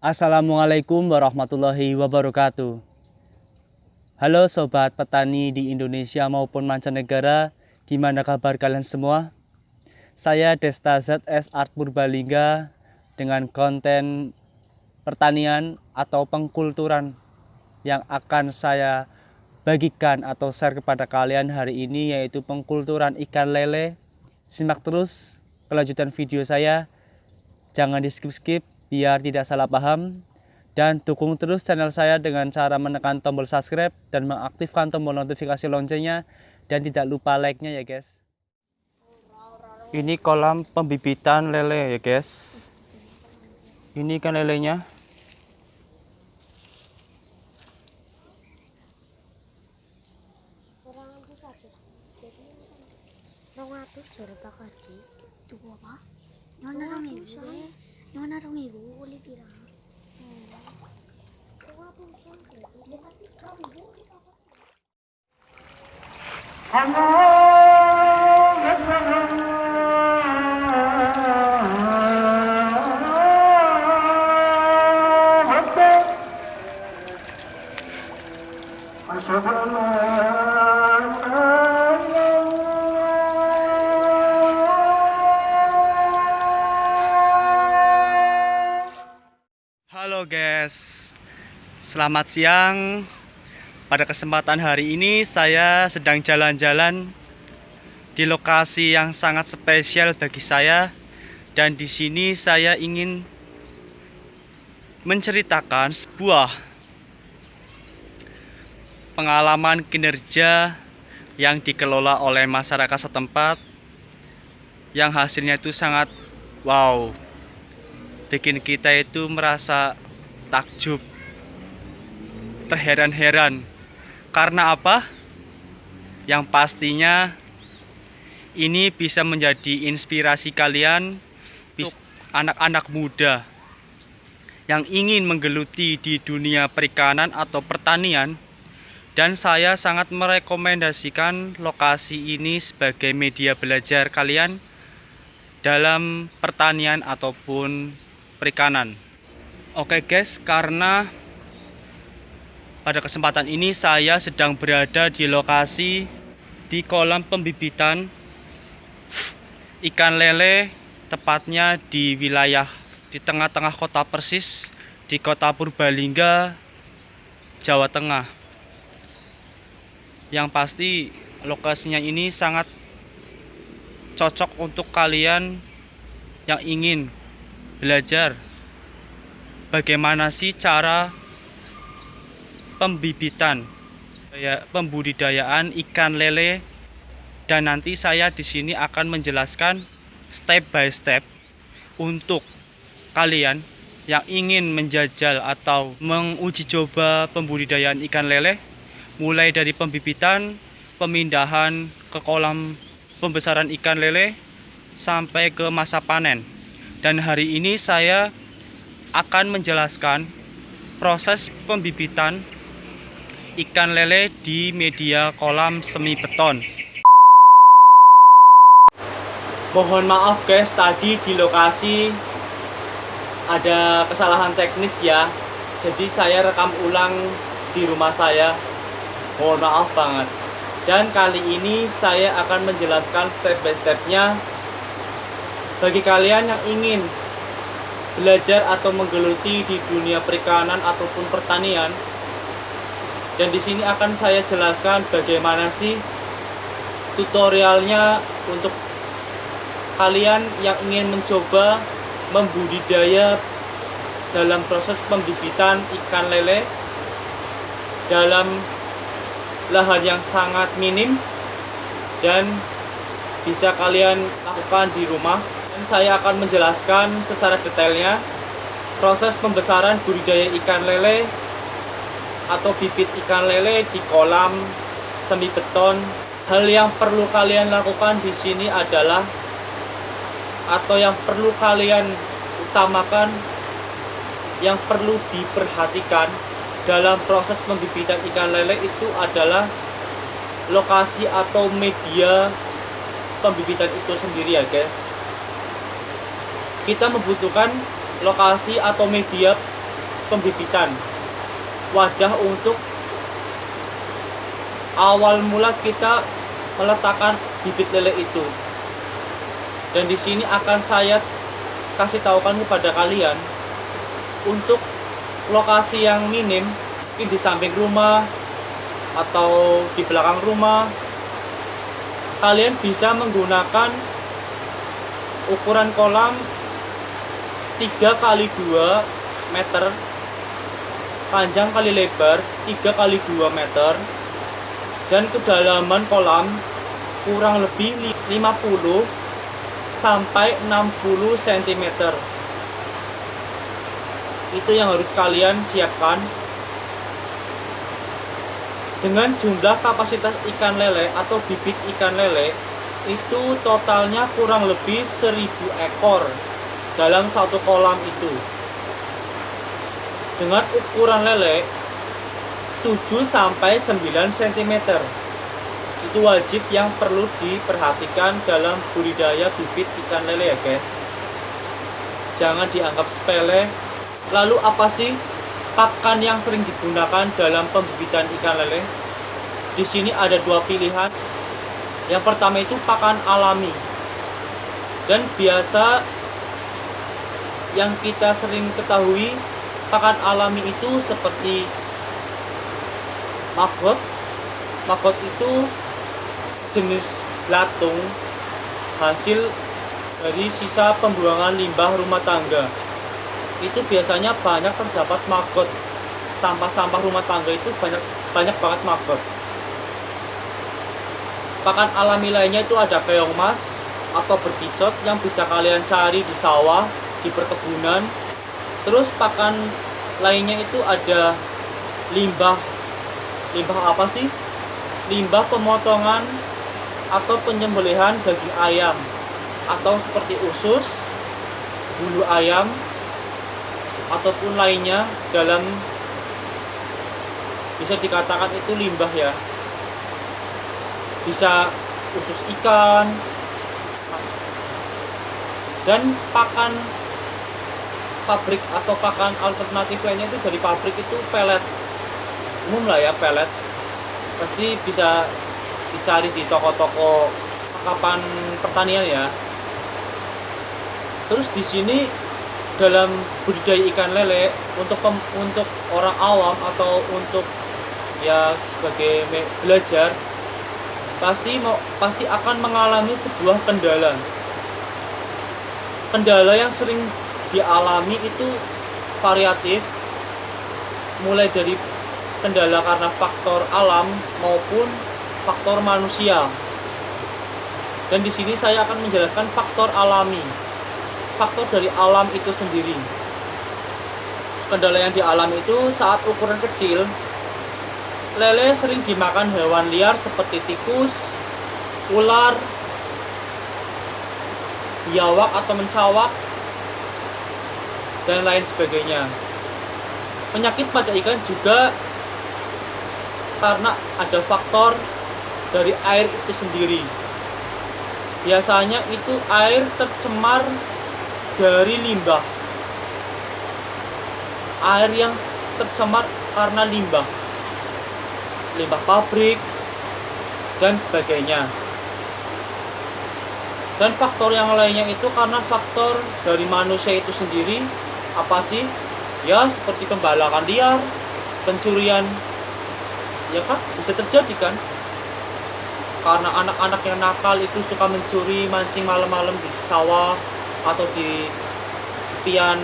Assalamualaikum warahmatullahi wabarakatuh. Halo sobat petani di Indonesia maupun mancanegara, gimana kabar kalian semua? Saya Desta ZS Art Purbalingga dengan konten pertanian atau pengkulturan yang akan saya bagikan atau share kepada kalian hari ini, yaitu pengkulturan ikan lele. Simak terus kelanjutan video saya, jangan di skip-skip biar tidak salah paham, dan dukung terus channel saya dengan cara menekan tombol subscribe dan mengaktifkan tombol notifikasi loncengnya, dan tidak lupa like-nya ya guys. Ini kolam pembibitan lele ya guys. Ini kan lelenya. Halo guys, selamat siang. Pada kesempatan hari ini saya sedang jalan-jalan di lokasi yang sangat spesial bagi saya, dan di sini saya ingin menceritakan sebuah pengalaman kinerja yang dikelola oleh masyarakat setempat, yang hasilnya itu sangat wow, bikin kita itu merasa takjub, terheran-heran. Karena apa? Yang pastinya ini bisa menjadi inspirasi kalian, anak-anak muda yang ingin menggeluti di dunia perikanan atau pertanian. Dan saya sangat merekomendasikan lokasi ini sebagai media belajar kalian dalam pertanian ataupun perikanan. Oke guys, karena pada kesempatan ini saya sedang berada di lokasi di kolam pembibitan ikan lele, tepatnya di wilayah di tengah-tengah kota Persis, di kota Purbalingga, Jawa Tengah. Yang pasti lokasinya ini sangat cocok untuk kalian yang ingin belajar bagaimana sih cara pembibitan, pembudidayaan ikan lele. Dan nanti saya di sini akan menjelaskan step by step untuk kalian yang ingin menjajal atau menguji coba pembudidayaan ikan lele, mulai dari pembibitan, pemindahan ke kolam pembesaran ikan lele, sampai ke masa panen. Dan hari ini saya akan menjelaskan proses pembibitan ikan lele di media kolam semi beton. Mohon maaf guys, tadi di lokasi ada kesalahan teknis ya. Jadi saya rekam ulang di rumah saya. Mohon maaf banget. Dan kali ini saya akan menjelaskan step by stepnya bagi kalian yang ingin belajar atau menggeluti di dunia perikanan ataupun pertanian. Dan di sini akan saya jelaskan bagaimana sih tutorialnya untuk kalian yang ingin mencoba membudidaya dalam proses pembibitan ikan lele dalam lahan yang sangat minim dan bisa kalian lakukan di rumah. Dan saya akan menjelaskan secara detailnya proses pembesaran budidaya ikan lele atau bibit ikan lele di kolam semi beton. Hal yang perlu kalian lakukan di sini adalah, atau yang perlu kalian utamakan, yang perlu diperhatikan dalam proses pembibitan ikan lele itu adalah lokasi atau media pembibitan itu sendiri ya guys. Kita membutuhkan lokasi atau media pembibitan, wadah untuk awal mula kita meletakkan bibit lele itu. Dan di sini akan saya kasih tahukan kepada kalian untuk lokasi yang minim, mungkin di samping rumah atau di belakang rumah, kalian bisa menggunakan ukuran kolam 3 kali 2 meter, panjang kali lebar 3 kali 2 meter, dan kedalaman kolam kurang lebih 50 sampai 60 cm. Itu yang harus kalian siapkan. Dengan jumlah kapasitas ikan lele atau bibit ikan lele itu totalnya kurang lebih 1000 ekor dalam satu kolam itu. Dengan ukuran lele 7 sampai 9 cm. Itu wajib yang perlu diperhatikan dalam budidaya bibit ikan lele ya guys. Jangan dianggap sepele. Lalu apa sih pakan yang sering digunakan dalam pembibitan ikan lele? Di sini ada 2 pilihan. Yang pertama itu pakan alami. Dan biasa yang kita sering ketahui, pakan alami itu seperti maggot. Maggot itu jenis belatung hasil dari sisa pembuangan limbah rumah tangga. Itu biasanya banyak terdapat maggot. Sampah-sampah rumah tangga itu banyak banget maggot. Pakan alami lainnya itu ada keong mas atau berkicot yang bisa kalian cari di sawah, di perkebunan. Terus pakan lainnya itu ada limbah apa sih? Limbah pemotongan atau penyembelihan daging ayam, atau seperti usus, bulu ayam, ataupun lainnya, dalam bisa dikatakan itu limbah ya. Bisa usus ikan. Dan pakan pabrik atau pakan alternatif lainnya itu dari pabrik itu pelet. Umum lah ya, pelet. Pasti bisa dicari di toko-toko pakan pertanian ya. Terus di sini dalam budidaya ikan lele untuk orang awam atau untuk ya sebagai belajar, pasti akan mengalami sebuah kendala. Kendala yang sering dialami itu variatif, mulai dari kendala karena faktor alam maupun faktor manusia. Dan di sini saya akan menjelaskan faktor alami. Faktor dari alam itu sendiri. Kendala yang dialami itu saat ukuran kecil, lele sering dimakan hewan liar seperti tikus, ular, biawak atau mencawak, dan lain sebagainya. Penyakit pada ikan juga karena ada faktor dari air itu sendiri. Biasanya itu air tercemar dari limbah. Air yang tercemar karena limbah pabrik dan sebagainya. Dan faktor yang lainnya itu karena faktor dari manusia itu sendiri. Apa sih? Ya seperti pembalakan liar, pencurian. Ya kan, bisa terjadi kan? Karena anak-anak yang nakal itu suka mencuri, mancing malam-malam di sawah atau di tepian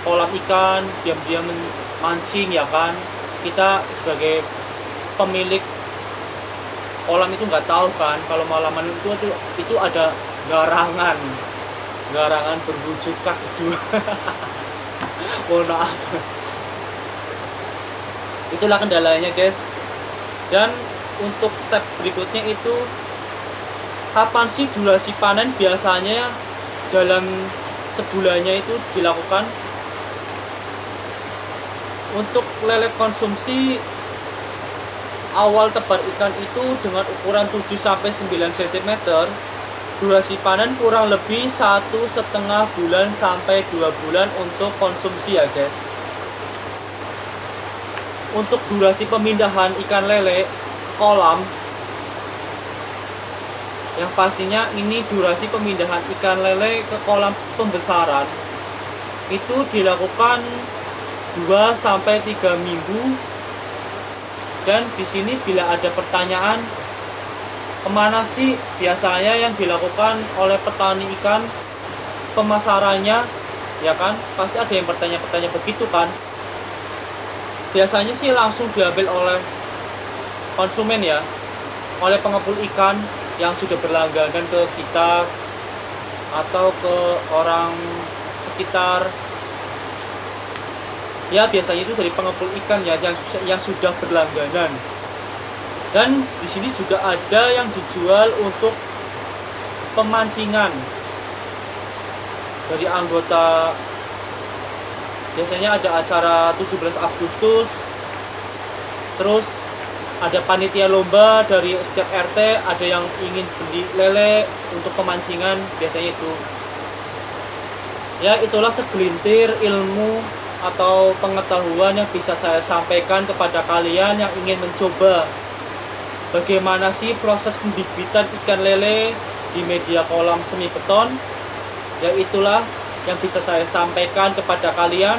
kolam ikan, diam-diam mancing ya kan. Kita sebagai pemilik kolam itu nggak tahu kan kalau malaman itu ada garangan berwujud kaki dua. Mohon maaf. Itulah kendalanya guys. Dan untuk step berikutnya itu, kapan sih durasi panen? Biasanya dalam sebulannya itu dilakukan. Untuk lele konsumsi awal tebar ikan itu dengan ukuran 7-9 cm, durasi panen kurang lebih 1,5 bulan sampai 2 bulan untuk konsumsi ya guys. untuk durasi pemindahan ikan lele ke kolam, yang pastinya ini durasi pemindahan ikan lele ke kolam pembesaran itu dilakukan 2-3 minggu. Dan di sini bila ada pertanyaan, kemana sih biasanya yang dilakukan oleh petani ikan pemasarannya, ya kan? Pasti ada yang bertanya-bertanya begitu kan. Biasanya sih langsung diambil oleh konsumen ya, oleh pengepul ikan yang sudah berlangganan ke kita atau ke orang sekitar. Ya biasanya itu dari pengepul ikan ya yang sudah berlangganan. Dan di sini juga ada yang dijual untuk pemancingan dari anggota. Biasanya ada acara 17 Agustus, terus ada panitia lomba dari setiap RT, ada yang ingin beli lele untuk pemancingan, biasanya itu. Ya itulah segelintir ilmu atau pengetahuan yang bisa saya sampaikan kepada kalian yang ingin mencoba bagaimana sih proses pembibitan ikan lele di media kolam semi beton. Ya itulah yang bisa saya sampaikan kepada kalian.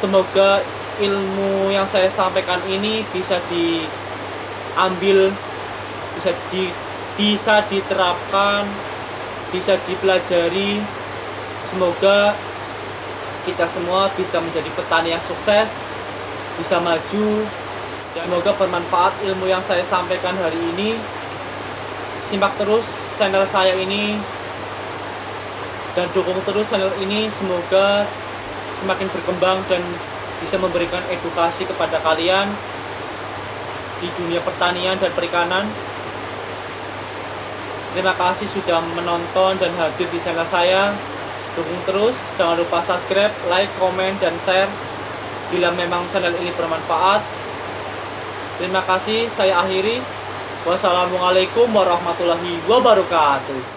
Semoga ilmu yang saya sampaikan ini bisa diambil, bisa diterapkan, bisa dipelajari. Semoga kita semua bisa menjadi petani yang sukses, bisa maju. Semoga bermanfaat ilmu yang saya sampaikan hari ini. Simak terus channel saya ini dan dukung terus channel ini, semoga semakin berkembang dan bisa memberikan edukasi kepada kalian di dunia pertanian dan perikanan. Terima kasih sudah menonton dan hadir di channel saya. Dukung terus, jangan lupa subscribe, like, komen, dan share bila memang channel ini bermanfaat. Terima kasih, saya akhiri. Wassalamualaikum warahmatullahi wabarakatuh.